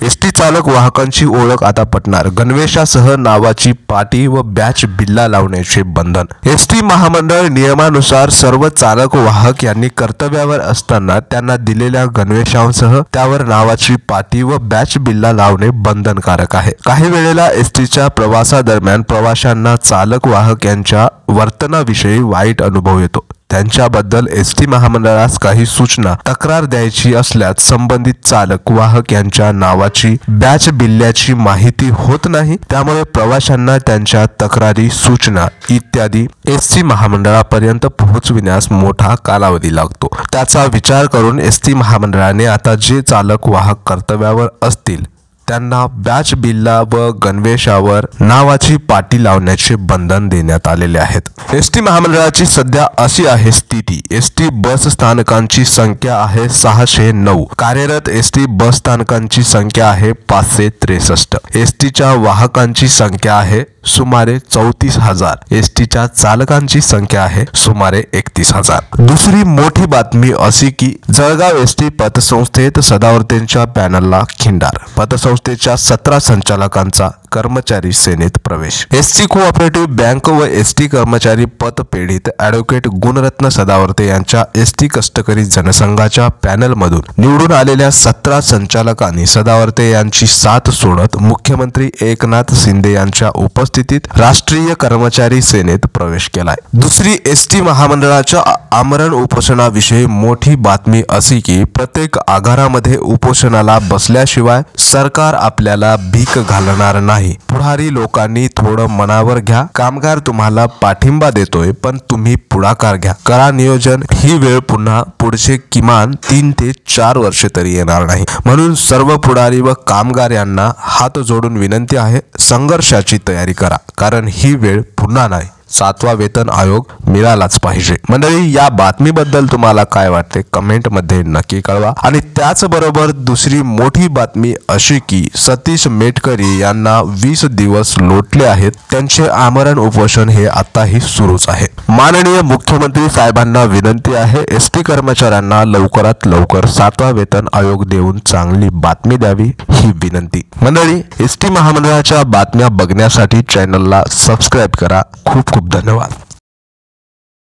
ST चालक वाहकांची ओळख आता पटणार, गणवेशासह नावाची पाटी व बॅच बिल्ला लावण्याचे बंधन। एसटी महामंडळ नियमानुसार सर्व चालक वाहक यांनी कर्तव्यावर असताना त्यांना दिलेल्या गणवेशांसह त्यावर नावाची पाटी व बॅच बिल्ला लावणे बंधनकारक आहे। काही वेळेला एसटीच्या प्रवासादरम्यान प्रवाशांना चालक वाहक यांच्या वर्तनाविषयी वाईट अनुभव येतो। त्यांच्याबद्दल एसटी महामंडळास काही सूचना तक्रार द्यायची असल्यास संबंधित चालक वाहक यांच्या नावाची बॅच बिल्ल्याची माहिती होत नाही, त्यामुळे प्रवाशांना त्यांच्या तक्रारी सूचना इत्यादी एसटी महामंडळापर्यंत पोहोचविण्यास मोठा कालावधी लागतो। त्याचा विचार करून एसटी महामंडळाने आता जे चालक वाहक कर्तव्यावर असतील त्यांना बॅच बिल्ला व गणवेशावर नावाची पाटी लावण्याचे बंधन देण्यात आलेले आहेत। एसटी महामंडळाची सध्या अशी आहे स्थिती। एसटी बस स्थानकांची संख्या आहे 609, कार्यरत एसटी बस स्थानकांची संख्या आहे 563, एसटीच्या वाहकांची संख्या आहे सुमारे 34,000, एसटीच्या चालकांची संख्या आहे सुमारे 31,000। दुसरी मोठी बातमी अशी की जळगाव एसटी पतसंस्थेत सदावर्तेंच्या पॅनलला खिंडार, पतसंस्थेच्या 17 संचालकांचा कर्मचारी सेनेत प्रवेश। एसटी कोऑपरेटिव्ह बँक व एसटी कर्मचारी पतपेढीत ॲडव्होकेट गुणरत्न सदावर्ते यांच्या एसटी कष्टकरी जनसंघाच्या पॅनलमधून निवडून आलेल्या 17 संचालकांनी सदावर्ते यांची साथ सोडत मुख्यमंत्री एकनाथ शिंदे यांच्या उपस्थितीत राष्ट्रीय कर्मचारी सेनेत प्रवेश केलाय। दुसरी एसटी महामंडळाच्या आमरण उपोषणाविषयी मोठी बातमी अशी की प्रत्येक आगारामध्ये उपोषणाला बसल्याशिवाय सरकार आपल्याला भीक घालणार नाही। पुढारी लोकांनी थोडं मनावर घ्या, कामगार तुम्हाला पाठिंबा देतोय पण तुम्ही पुढाकार घ्या, करा नियोजन। ही वेळ पुन्हा पुढचे किमान 3 ते 4 वर्षे तरी येणार नाही, म्हणून सर्व पुढारी व कामगार यांना हात जोडून विनंती आहे, संघर्षाची तयारी करा, कारण ही वेळ पुन्हा नाही। 7वा वेतन आयोग मिळालाच पाहिजे। मंडळी, या बातमीबद्दल तुम्हाला काय वाटते कमेंट मध्ये नक्की कळवा। आणि त्याचबरोबर दुसरी मोठी बातमी अशी की सतीश मेटकरी यांना 20 दिवस लोटले आहेत, त्यांचे आमरण उपोषण हे आताही सुरूच आहे। माननीय मुख्यमंत्री साहेबांना विनंती आहे, एसटी कर्मचाऱ्यांना लवकरात लवकर 7वा वेतन आयोग देऊन चांगली बातमी द्यावी, ही विनंती। मंडळी, एसटी महामंडळाच्या बातम्या बघण्यासाठी चॅनलला सबस्क्राइब करा। खूप खूप धन्यवाद।